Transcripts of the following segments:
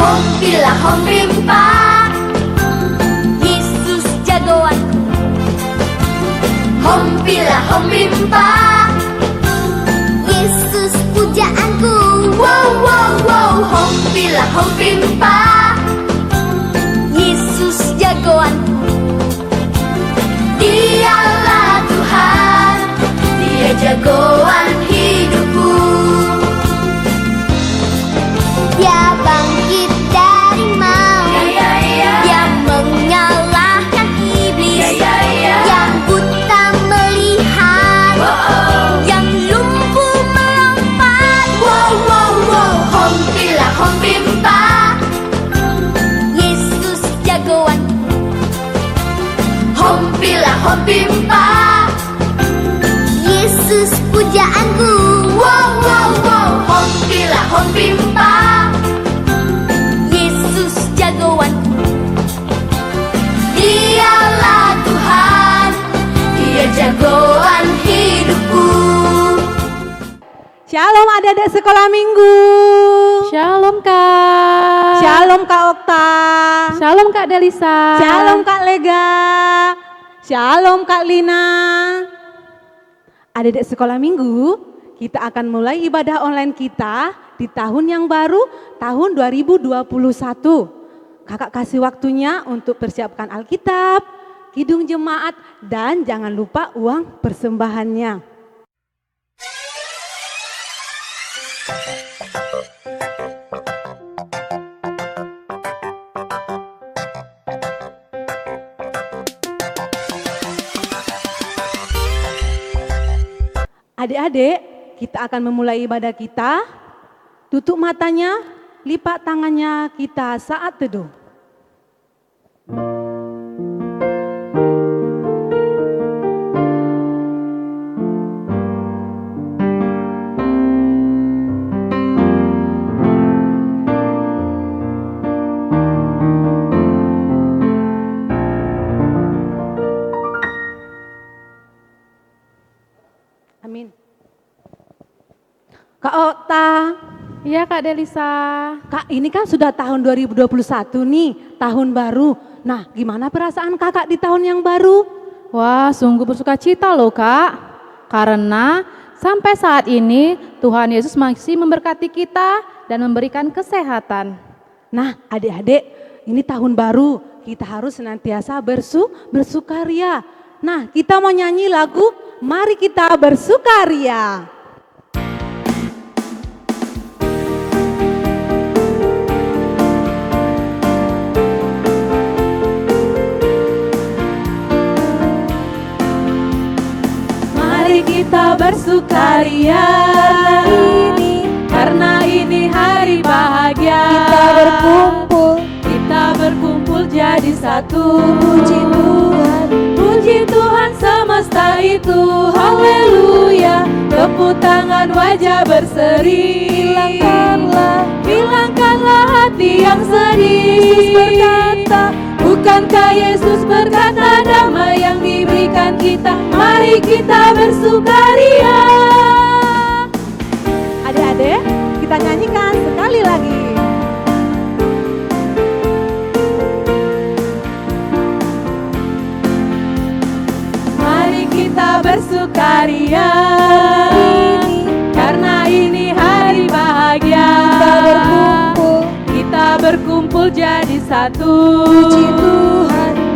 Hompilah hompimpa, Yesus jagoanku. Hompilah hompimpa, Yesus pujaanku. Wow, wow, wow. Hompilah hompimpa, Yesus jagoanku. Dialah Tuhan, Dia jagoan hidupku. Dia bangkit dari maut, Dia mengalahkan iblis, yang buta melihat, yang lumpuh melompat. Wow, wow, wow. Hompilah hompimpa, Yesus jagoanku. Hompilah hompimpa, Yesus pujaanku. Wow, wow, wow. Hompilah hompimpa, Yesus jagoanku. Dialah Tuhan, Dia jagoan hidupku. Shalom adik-adik sekolah minggu. Shalom Kak. Shalom Kak Okta. Shalom Kak Delisa. Shalom Kak Lega. Shalom Kak Lina. Adik-adik sekolah minggu, kita akan mulai ibadah online kita di tahun yang baru, tahun 2021. Kakak kasih waktunya untuk persiapkan Alkitab, kidung jemaat, dan jangan lupa uang persembahannya. Adik-adik, kita akan memulai ibadah kita. Tutup matanya, lipat tangannya kita saat teduh. Amin. Kak Okta. Iya Kak Delisa. Kak, ini kan sudah tahun 2021 nih, tahun baru. Nah, gimana perasaan kakak di tahun yang baru? Wah, sungguh bersuka cita loh Kak. Karena sampai saat ini Tuhan Yesus masih memberkati kita dan memberikan kesehatan. Nah, adik-adik, ini tahun baru, kita harus senantiasa bersukaria. Nah, kita mau nyanyi lagu Mari Kita Bersukaria. Mari kita bersukaria karena ini hari bahagia. Kita berkumpul jadi satu. Puji Tuhan semesta itu, haleluya. Tepuk tangan wajah berseri. Hilangkanlah hati yang sedih. Yesus berkata, bukankah Yesus berkata damai yang diberikan kita? Mari kita bersukaria. Adik-adik, kita nyanyikan sekali lagi. Mari kita bersukaria karena ini hari bahagia. Kita berkumpul jadi satu.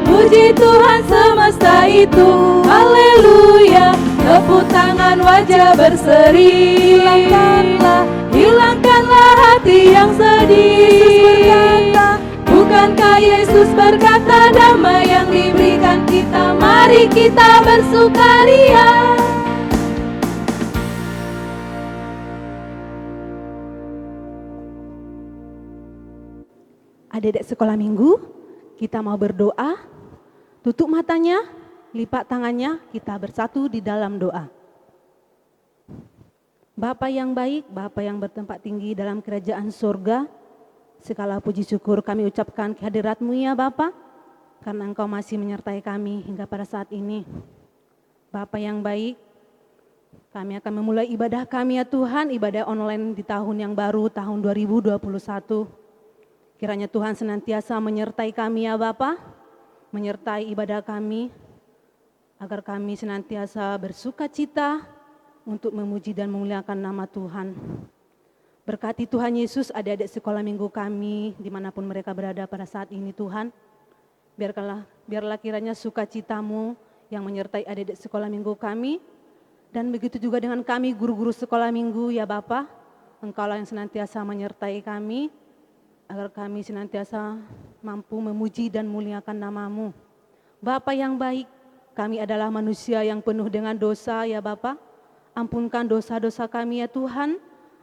Puji Tuhan semesta itu, haleluya. Tepuk tangan wajah berseri. Hilangkanlah hati yang sedih. Bukankah Yesus berkata damai yang diberikan kita? Mari kita bersukaria. Adik-adik sekolah minggu, kita mau berdoa. Tutup matanya, lipat tangannya, kita bersatu di dalam doa. Bapa yang baik, Bapa yang bertempat tinggi dalam kerajaan surga, segala puji syukur kami ucapkan kehadirat-Mu ya Bapa, karena Engkau masih menyertai kami hingga pada saat ini. Bapa yang baik, kami akan memulai ibadah kami ya Tuhan, ibadah online di tahun yang baru, tahun 2021. Kiranya Tuhan senantiasa menyertai kami ya Bapa, menyertai ibadah kami, agar kami senantiasa bersuka cita untuk memuji dan memuliakan nama Tuhan. Berkati Tuhan Yesus adik-adik sekolah minggu kami dimanapun mereka berada pada saat ini Tuhan. Biarlah kiranya sukacitamu yang menyertai adik-adik sekolah minggu kami. Dan begitu juga dengan kami guru-guru sekolah minggu ya Bapa. Engkaulah yang senantiasa menyertai kami, agar kami senantiasa mampu memuji dan muliakan nama-Mu. Bapa yang baik, kami adalah manusia yang penuh dengan dosa ya Bapa. Ampunkan dosa-dosa kami ya Tuhan,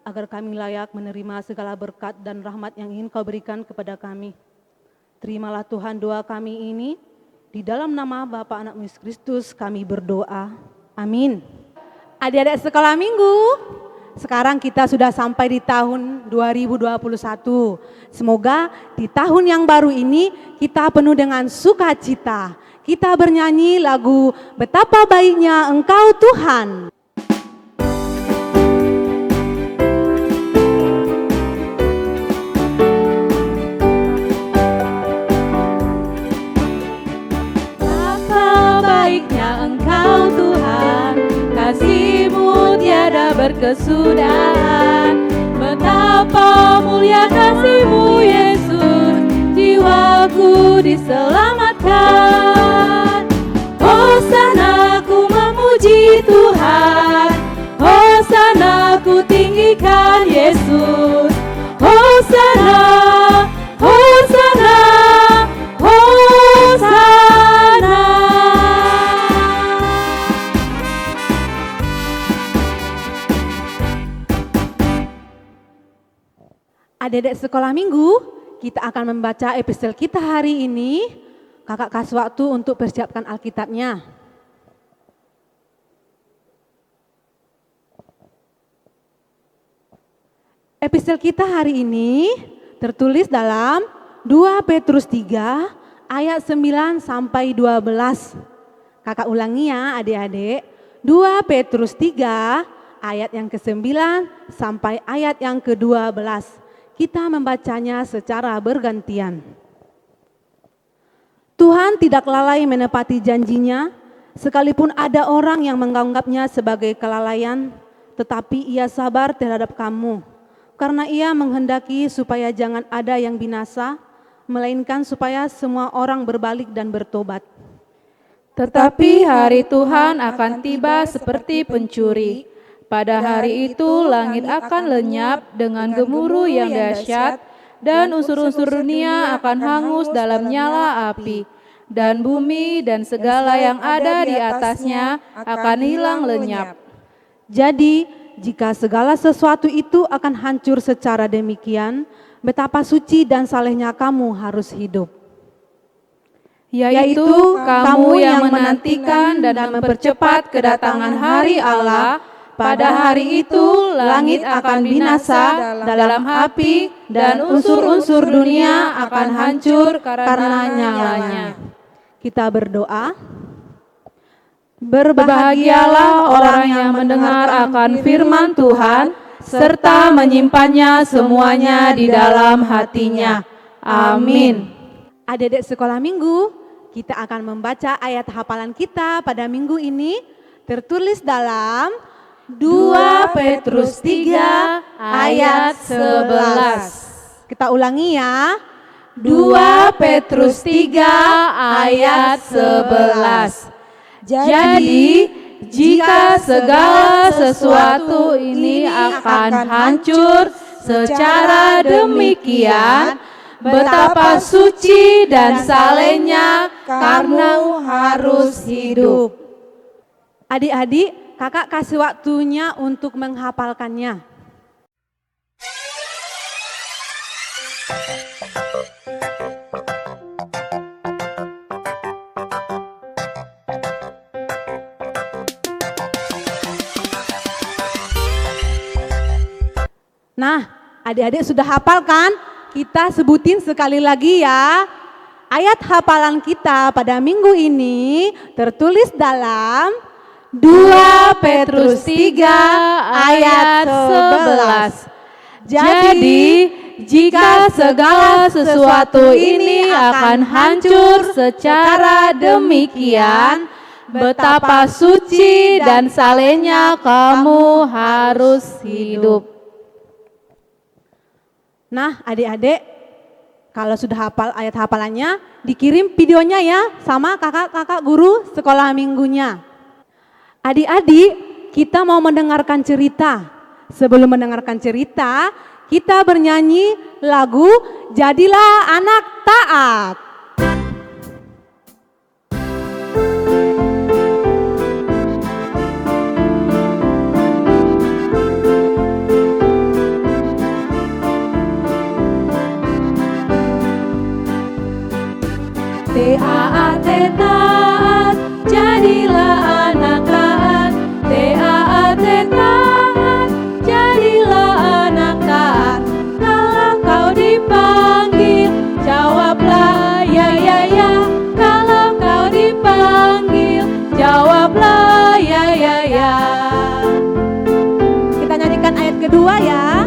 agar kami layak menerima segala berkat dan rahmat yang ingin Kau berikan kepada kami. Terimalah Tuhan doa kami ini, di dalam nama Bapa Anak Yesus Kristus kami berdoa. Amin. Adik-adik sekolah minggu, sekarang kita sudah sampai di tahun 2021. Semoga di tahun yang baru ini kita penuh dengan sukacita. Kita bernyanyi lagu Betapa Baiknya Engkau Tuhan. Betapa baiknya Engkau Tuhan, kasih-Mu tiada berkesudahan. Betapa mulia kasih-Mu Yesus, jiwaku diselamatkan. Hosana ku memuji Tuhan, Hosana ku tinggikan Yesus. Hosana, Hosana, Hosana. Adik-adik sekolah minggu, kita akan membaca episode kita hari ini. Kakak kasih waktu untuk persiapkan Alkitabnya. Episode kita hari ini tertulis dalam 2 Petrus 3 ayat 9 sampai 12. Kakak ulangi ya adik-adik. 2 Petrus 3 ayat yang ke-9 sampai ayat yang ke-12. Kita membacanya secara bergantian. Tuhan tidak lalai menepati janjinya, sekalipun ada orang yang menganggapnya sebagai kelalaian, tetapi Ia sabar terhadap kamu, karena Ia menghendaki supaya jangan ada yang binasa, melainkan supaya semua orang berbalik dan bertobat. Tetapi hari Tuhan akan tiba seperti pencuri. Pada hari itu langit akan lenyap dengan gemuruh yang dahsyat, dan unsur-unsur dunia akan hangus dalam nyala api, dan bumi dan segala yang ada di atasnya akan hilang lenyap. Jadi, jika segala sesuatu itu akan hancur secara demikian, betapa suci dan salehnya kamu harus hidup. Yaitu kamu yang menantikan dan mempercepat kedatangan hari Allah. Pada hari itu langit akan binasa dalam api, dan unsur-unsur dunia akan hancur karena nyalanya. Kita berdoa. Berbahagialah orang yang mendengar akan firman Tuhan, serta menyimpannya semuanya di dalam hatinya. Amin. Adik-adik sekolah minggu, kita akan membaca ayat hafalan kita pada minggu ini, tertulis dalam 2 Petrus 3 ayat 11. Kita ulangi ya. 2 Petrus 3 ayat 11. Jadi, jika segala sesuatu ini akan hancur secara demikian, betapa suci dan salehnya kamu harus hidup. Adik-adik, kakak kasih waktunya untuk menghafalkannya. Nah, adik-adik sudah hafal kan? Kita sebutin sekali lagi ya. Ayat hafalan kita pada minggu ini tertulis dalam 2 Petrus 3 ayat 11. Jadi, jika segala sesuatu ini akan hancur secara demikian, betapa suci dan salehnya kamu harus hidup. Nah, adik-adik, kalau sudah hafal ayat hafalannya, dikirim videonya ya sama kakak-kakak guru sekolah minggunya. Adik-adik, kita mau mendengarkan cerita. Sebelum mendengarkan cerita, kita bernyanyi lagu Jadilah Anak Taat. T-A-A-T taat, jadilah anak taat. T-A-A-T taat, jadilah anak taat. Kalau kau dipanggil, jawablah ya ya ya. Kalau kau dipanggil, jawablah ya ya ya. Kita nyanyikan ayat kedua ya.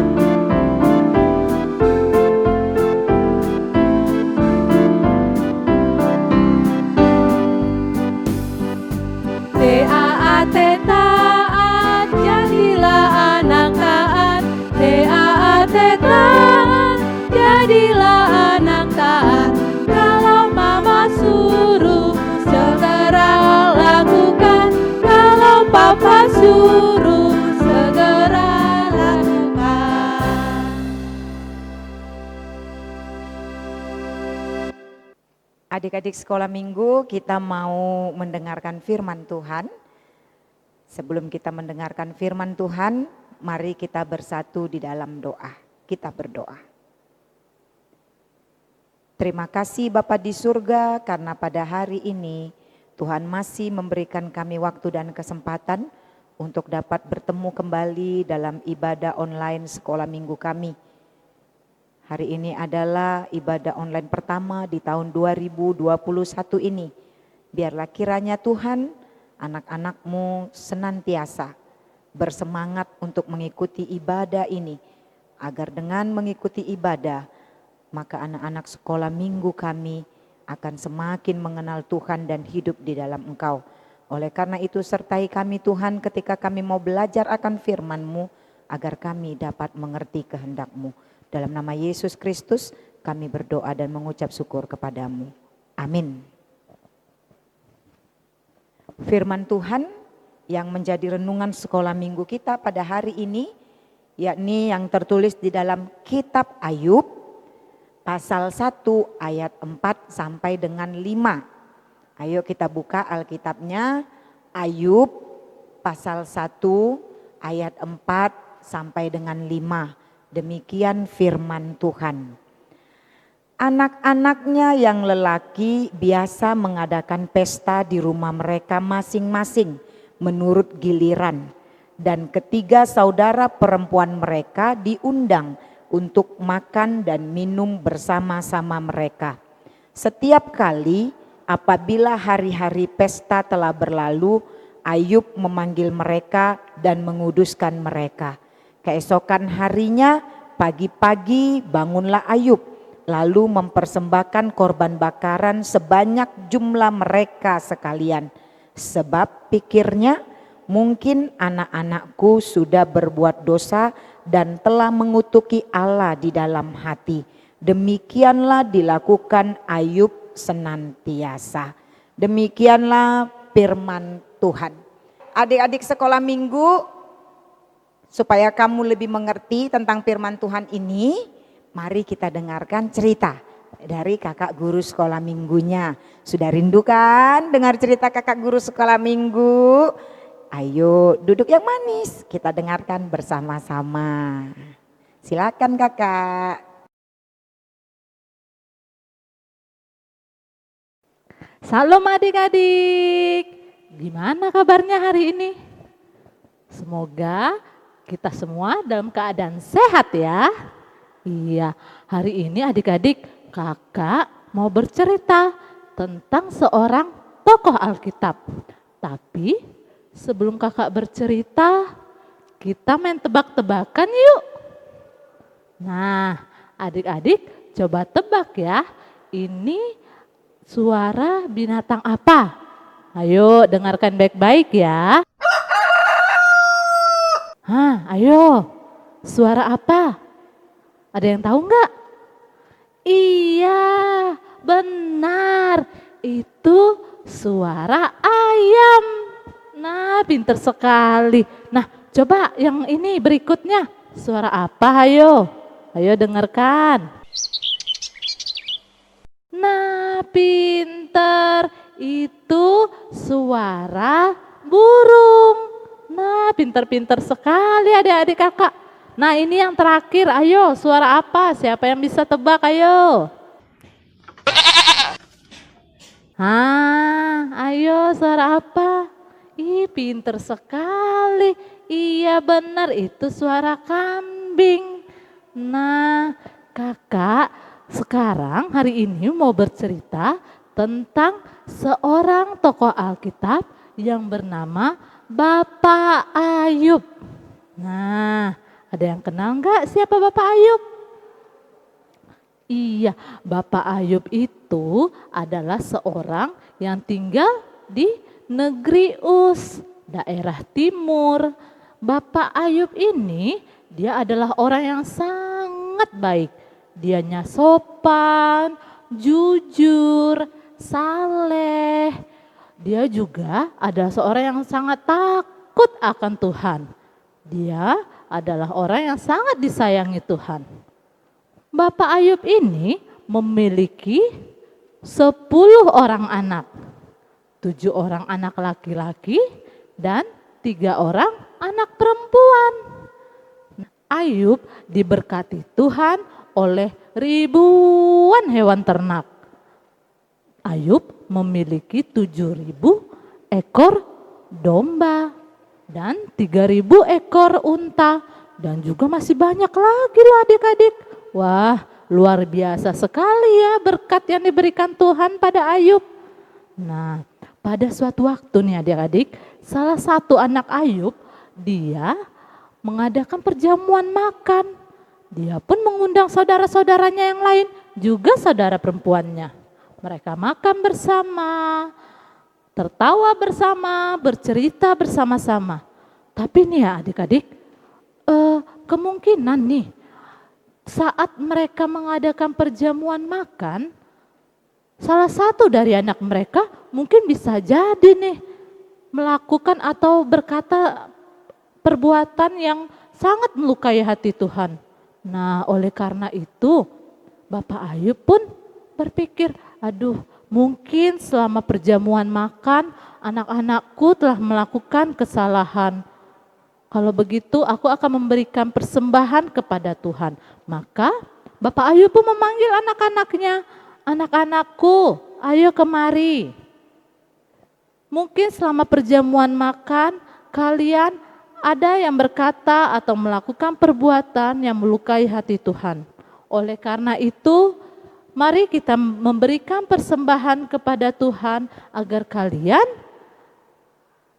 T-A-A-T taat, jadilah anak taat. T-A-A-T taat, jadilah anak taat. Kalau mama suruh, segera lakukan. Kalau papa suruh, segera lakukan. Adik-adik sekolah minggu, kita mau mendengarkan firman Tuhan. Sebelum kita mendengarkan firman Tuhan, mari kita bersatu di dalam doa. Kita berdoa. Terima kasih Bapa di surga, karena pada hari ini Tuhan masih memberikan kami waktu dan kesempatan untuk dapat bertemu kembali dalam ibadah online sekolah minggu kami. Hari ini adalah ibadah online pertama di tahun 2021 ini. Biarlah kiranya Tuhan, anak-anak-Mu senantiasa bersemangat untuk mengikuti ibadah ini. Agar dengan mengikuti ibadah, maka anak-anak sekolah minggu kami akan semakin mengenal Tuhan dan hidup di dalam Engkau. Oleh karena itu sertai kami Tuhan ketika kami mau belajar akan firman-Mu, agar kami dapat mengerti kehendak-Mu. Dalam nama Yesus Kristus kami berdoa dan mengucap syukur kepadamu. Amin. Firman Tuhan yang menjadi renungan sekolah minggu kita pada hari ini, yakni yang tertulis di dalam kitab Ayub pasal 1 ayat 4 sampai dengan 5. Ayo kita buka Alkitabnya, Ayub pasal 1 ayat 4 sampai dengan 5. Demikian firman Tuhan. Anak-anaknya yang lelaki biasa mengadakan pesta di rumah mereka masing-masing menurut giliran. Dan ketiga saudara perempuan mereka diundang untuk makan dan minum bersama-sama mereka. Setiap kali apabila hari-hari pesta telah berlalu, Ayub memanggil mereka dan menguduskan mereka. Keesokan harinya pagi-pagi bangunlah Ayub, lalu mempersembahkan korban bakaran sebanyak jumlah mereka sekalian. Sebab pikirnya, mungkin anak-anakku sudah berbuat dosa dan telah mengutuki Allah di dalam hati. Demikianlah dilakukan Ayub senantiasa. Demikianlah firman Tuhan. Adik-adik sekolah minggu, supaya kamu lebih mengerti tentang firman Tuhan ini, mari kita dengarkan cerita dari kakak guru sekolah minggunya. Sudah rindu kan dengar cerita kakak guru sekolah minggu? Ayo duduk yang manis, kita dengarkan bersama-sama. Silakan kakak. Salam adik-adik, gimana kabarnya hari ini? Semoga kita semua dalam keadaan sehat ya. Iya, hari ini adik-adik kakak mau bercerita tentang seorang tokoh Alkitab. Tapi sebelum kakak bercerita, kita main tebak-tebakan yuk. Nah, Adik-adik coba tebak ya, ini suara binatang apa? Ayo dengarkan baik-baik ya. Ayo, suara apa? Ada yang tahu nggak? Iya, benar. Itu suara ayam. Nah, pinter sekali. Nah, coba yang ini berikutnya. Suara apa? Ayo. Ayo dengarkan. Nah, pinter. Itu suara burung. Nah, pinter-pinter sekali adik-adik kakak. Nah, ini yang terakhir. Ayo, suara apa? Siapa yang bisa tebak? Ayo. Ayo, suara apa? Ih, pinter sekali. Iya benar, itu suara kambing. Nah, kakak sekarang hari ini mau bercerita tentang seorang tokoh Alkitab yang bernama Bapak Ayub. Nah, ada yang kenal nggak siapa Bapak Ayub? Iya, Bapak Ayub itu adalah seorang yang tinggal di negeri Uz, daerah timur. Bapak Ayub ini dia adalah orang yang sangat baik. Dianya sopan, jujur, saleh. Dia juga adalah seorang yang sangat takut akan Tuhan. Dia adalah orang yang sangat disayangi Tuhan. Bapak Ayub ini memiliki 10 orang anak. 7 orang anak laki-laki dan 3 orang anak perempuan. Ayub diberkati Tuhan oleh ribuan hewan ternak. Ayub memiliki 7.000 ekor domba dan 3.000 ekor unta dan juga masih banyak lagi loh adik-adik. Wah, luar biasa sekali ya berkat yang diberikan Tuhan pada Ayub. Nah, pada suatu waktu nih adik-adik, salah satu anak Ayub dia mengadakan perjamuan makan. Dia pun mengundang saudara-saudaranya yang lain, juga saudara perempuannya. Mereka makan bersama, tertawa bersama, bercerita bersama-sama. Tapi nih ya adik-adik, kemungkinan nih saat mereka mengadakan perjamuan makan, salah satu dari anak mereka mungkin bisa jadi nih melakukan atau berkata perbuatan yang sangat melukai hati Tuhan. Nah, oleh karena itu Bapak Ayub pun berpikir, aduh mungkin selama perjamuan makan anak-anakku telah melakukan kesalahan. Kalau begitu aku akan memberikan persembahan kepada Tuhan. Maka Bapak Ayub pun memanggil anak-anaknya, anak-anakku ayo kemari. Mungkin selama perjamuan makan kalian ada yang berkata atau melakukan perbuatan yang melukai hati Tuhan. Oleh karena itu, mari kita memberikan persembahan kepada Tuhan agar kalian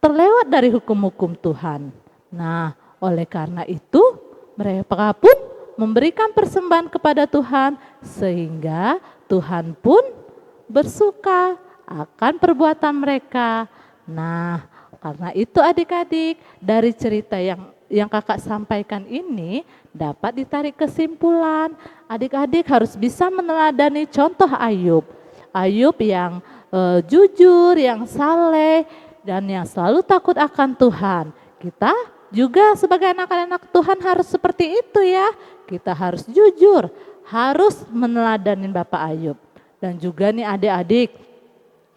terlewat dari hukum-hukum Tuhan. Nah, oleh karena itu mereka pun memberikan persembahan kepada Tuhan sehingga Tuhan pun bersuka akan perbuatan mereka. Nah, karena itu adik-adik dari cerita yang kakak sampaikan ini dapat ditarik kesimpulan. Adik-adik harus bisa meneladani contoh Ayub. Ayub yang jujur, yang saleh, dan yang selalu takut akan Tuhan. Kita juga sebagai anak-anak Tuhan harus seperti itu ya. Kita harus jujur, harus meneladani Bapak Ayub. Dan juga nih adik-adik,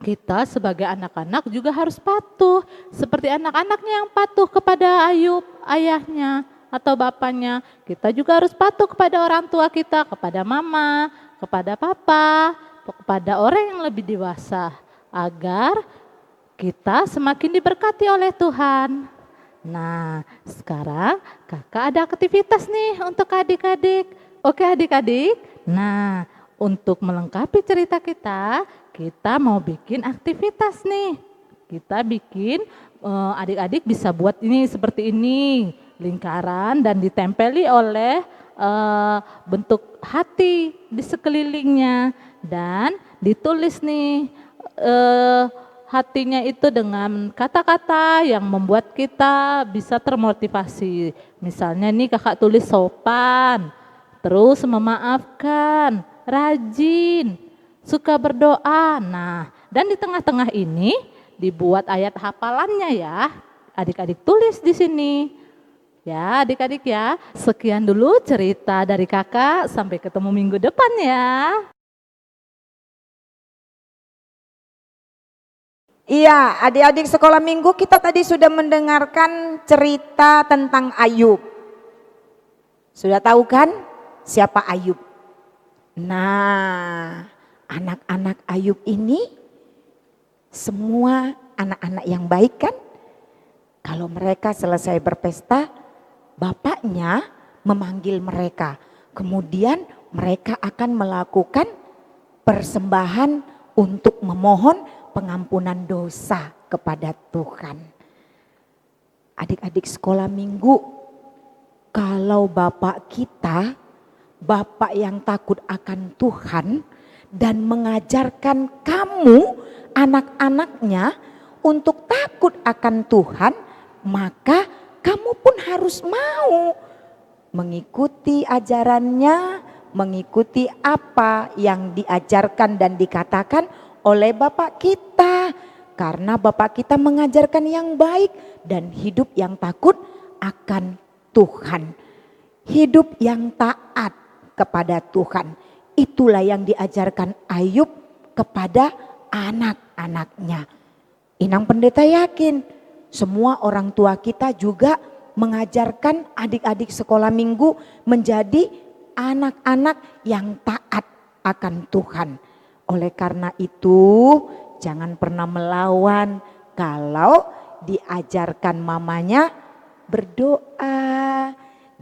kita sebagai anak-anak juga harus patuh. Seperti anak-anaknya yang patuh kepada Ayub, ayahnya atau bapaknya. Kita juga harus patuh kepada orang tua kita, kepada mama, kepada papa, kepada orang yang lebih dewasa. Agar kita semakin diberkati oleh Tuhan. Nah, sekarang kakak ada aktivitas nih untuk adik-adik. Oke adik-adik? Nah, untuk melengkapi cerita kita mau bikin aktivitas nih. Kita bikin, adik-adik bisa buat ini seperti ini, lingkaran dan ditempeli oleh bentuk hati di sekelilingnya, dan ditulis nih hatinya itu dengan kata-kata yang membuat kita bisa termotivasi. Misalnya nih kakak tulis sopan, terus memaafkan, rajin, suka berdoa. Nah, dan di tengah-tengah ini dibuat ayat hafalannya ya. Adik-adik tulis di sini. Ya, adik-adik ya. Sekian dulu cerita dari kakak. Sampai ketemu minggu depan ya. Iya, adik-adik sekolah minggu, kita tadi sudah mendengarkan cerita tentang Ayub. Sudah tahu kan siapa Ayub? Nah, anak-anak Ayub ini semua anak-anak yang baik kan? Kalau mereka selesai berpesta, bapaknya memanggil mereka. Kemudian mereka akan melakukan persembahan untuk memohon pengampunan dosa kepada Tuhan. Adik-adik sekolah minggu, kalau bapak kita, bapak yang takut akan Tuhan dan mengajarkan kamu, anak-anaknya, untuk takut akan Tuhan, maka kamu pun harus mau mengikuti ajarannya, mengikuti apa yang diajarkan dan dikatakan oleh bapak kita. Karena bapak kita mengajarkan yang baik dan hidup yang takut akan Tuhan. Hidup yang taat kepada Tuhan. Itulah yang diajarkan Ayub kepada anak-anaknya. Inang Pendeta yakin semua orang tua kita juga mengajarkan adik-adik sekolah minggu menjadi anak-anak yang taat akan Tuhan. Oleh karena itu jangan pernah melawan kalau diajarkan mamanya berdoa.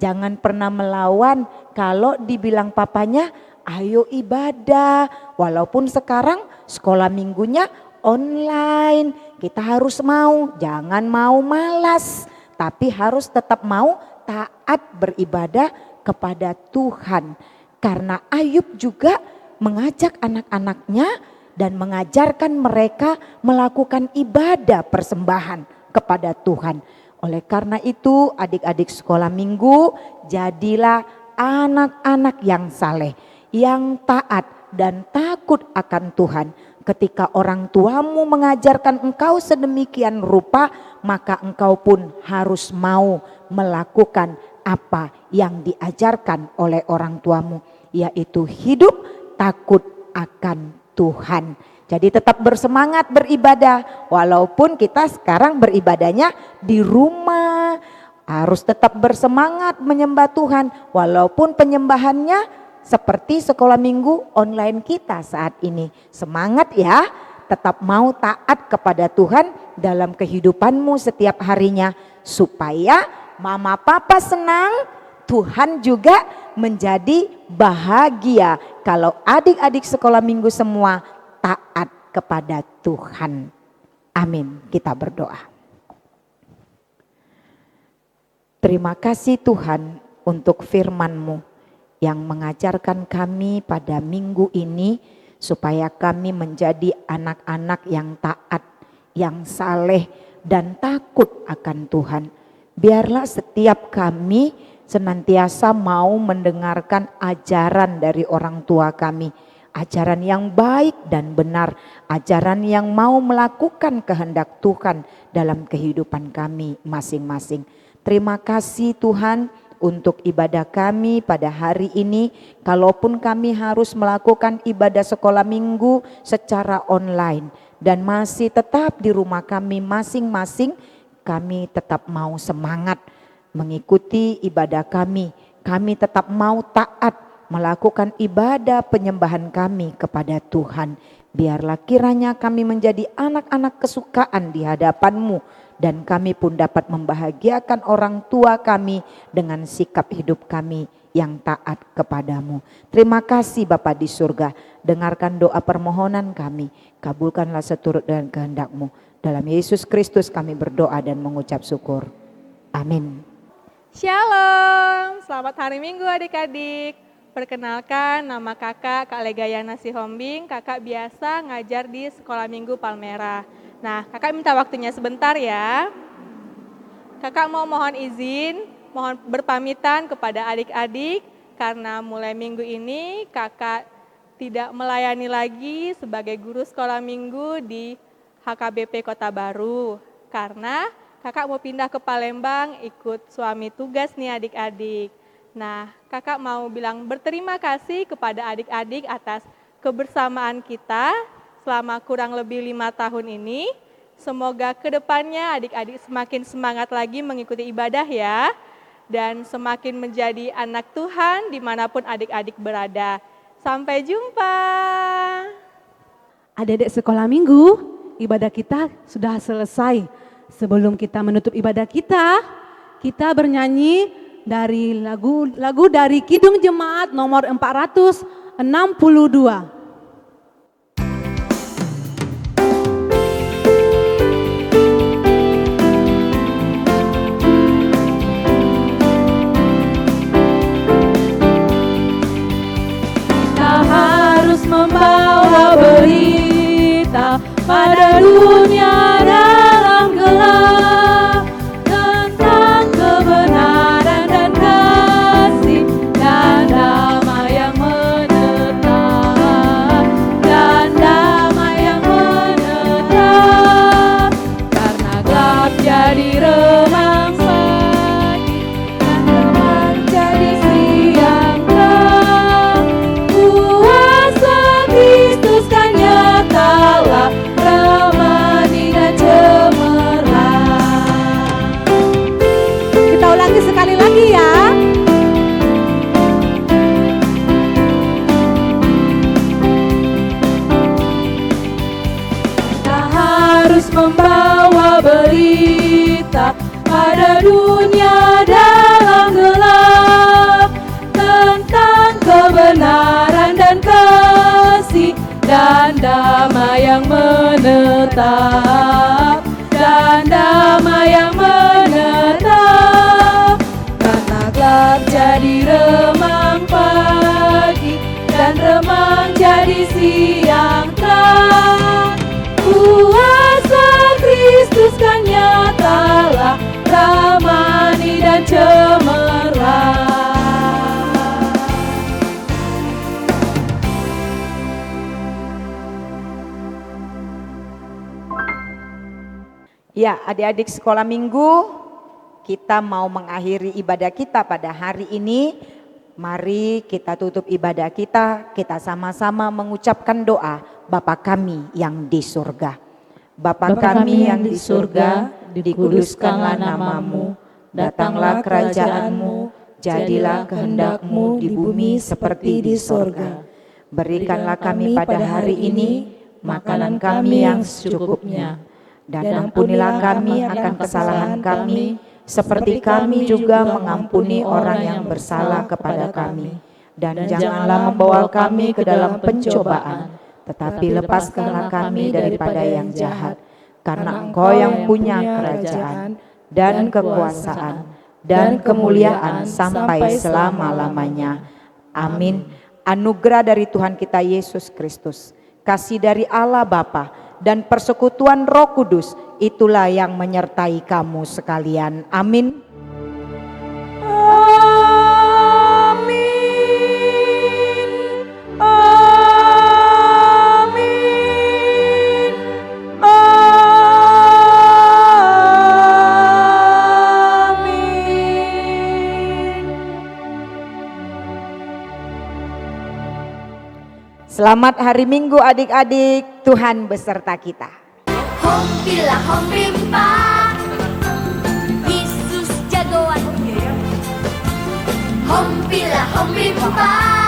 Jangan pernah melawan kalau dibilang papanya ayo ibadah. Walaupun sekarang sekolah minggunya online, kita harus mau, jangan mau malas, tapi harus tetap mau taat beribadah kepada Tuhan. Karena Ayub juga mengajak anak-anaknya dan mengajarkan mereka melakukan ibadah persembahan kepada Tuhan. Oleh karena itu adik-adik sekolah minggu, jadilah anak-anak yang saleh, yang taat dan takut akan Tuhan. Ketika orang tuamu mengajarkan engkau sedemikian rupa, maka engkau pun harus mau melakukan apa yang diajarkan oleh orang tuamu, yaitu hidup takut akan Tuhan. Jadi tetap bersemangat beribadah, walaupun kita sekarang beribadahnya di rumah. Harus tetap bersemangat menyembah Tuhan, walaupun penyembahannya seperti sekolah minggu online kita saat ini. Semangat ya, tetap mau taat kepada Tuhan dalam kehidupanmu setiap harinya. Supaya mama papa senang, Tuhan juga menjadi bahagia kalau adik-adik sekolah minggu semua taat kepada Tuhan. Amin. Kita berdoa. Terima kasih Tuhan untuk firman-Mu yang mengajarkan kami pada minggu ini supaya kami menjadi anak-anak yang taat, yang saleh dan takut akan Tuhan. Biarlah setiap kami senantiasa mau mendengarkan ajaran dari orang tua kami. Ajaran yang baik dan benar, ajaran yang mau melakukan kehendak Tuhan dalam kehidupan kami masing-masing. Terima kasih Tuhan untuk ibadah kami pada hari ini. Kalaupun kami harus melakukan ibadah sekolah minggu secara online dan masih tetap di rumah kami masing-masing, kami tetap mau semangat mengikuti ibadah kami. Kami tetap mau taat melakukan ibadah penyembahan kami kepada Tuhan. Biarlah kiranya kami menjadi anak-anak kesukaan di hadapan-Mu dan kami pun dapat membahagiakan orang tua kami dengan sikap hidup kami yang taat kepadamu. Terima kasih Bapa di surga, dengarkan doa permohonan kami, kabulkanlah seturut dengan kehendak-Mu. Dalam Yesus Kristus kami berdoa dan mengucap syukur. Amin. Shalom, selamat hari Minggu adik-adik. Perkenalkan, nama kakak Kak Legayana Sihombing, kakak biasa ngajar di Sekolah Minggu Palmerah. Nah, kakak minta waktunya sebentar ya. Kakak mohon izin, mohon berpamitan kepada adik-adik, karena mulai minggu ini kakak tidak melayani lagi sebagai guru sekolah minggu di HKBP Kota Baru. Karena kakak mau pindah ke Palembang ikut suami tugas nih adik-adik. Nah, kakak mau bilang berterima kasih kepada adik-adik atas kebersamaan kita selama kurang lebih 5 tahun ini. Semoga kedepannya adik-adik semakin semangat lagi mengikuti ibadah ya. Dan semakin menjadi anak Tuhan dimanapun adik-adik berada. Sampai jumpa. Adik-adik sekolah minggu, ibadah kita sudah selesai. Sebelum kita menutup ibadah kita bernyanyi dari lagu dari Kidung Jemaat nomor 462. Kita harus membawa berita pada dunia dalam gelap tentang kebenaran dan kasih dan damai yang menetap karena gelap jadi remang pagi dan remang jadi siang terang. Kuasa Kristus kan nyatalah ramani dan cemerlang. Kita ulangi sekali lagi ya. Kita harus membawa berita pada dunia dalam gelap tentang kebenaran dan kasih dan damai yang menetap karena gelap jadi remang pagi dan remang jadi siang terang. Kuasa Kristus kan nyatalah ramani dan cemerlang. Ya, adik-adik sekolah minggu, kita mau mengakhiri ibadah kita pada hari ini. Mari kita tutup ibadah kita sama-sama mengucapkan doa Bapa kami yang di surga. Bapa kami yang di surga, dikuduskanlah namamu, datanglah kerajaanmu, jadilah kehendak-mu di bumi seperti di surga. Berikanlah kami pada hari ini makanan kami yang secukupnya. Dan ampunilah kami akan kesalahan kami, seperti kami juga mengampuni orang yang bersalah kepada kami. Dan janganlah membawa kami ke dalam pencobaan, tetapi lepaskanlah kami daripada yang jahat. Karena Engkau yang punya kerajaan, dan kekuasaan, dan kemuliaan sampai selama-lamanya. Amin. Anugerah dari Tuhan kita Yesus Kristus, kasih dari Allah Bapa, dan persekutuan Roh Kudus, itulah yang menyertai kamu sekalian. Amin. Selamat hari Minggu adik-adik, Tuhan beserta kita. Hom pila hom bimpa, Yesus jagoan. Hom pila hom bimpa.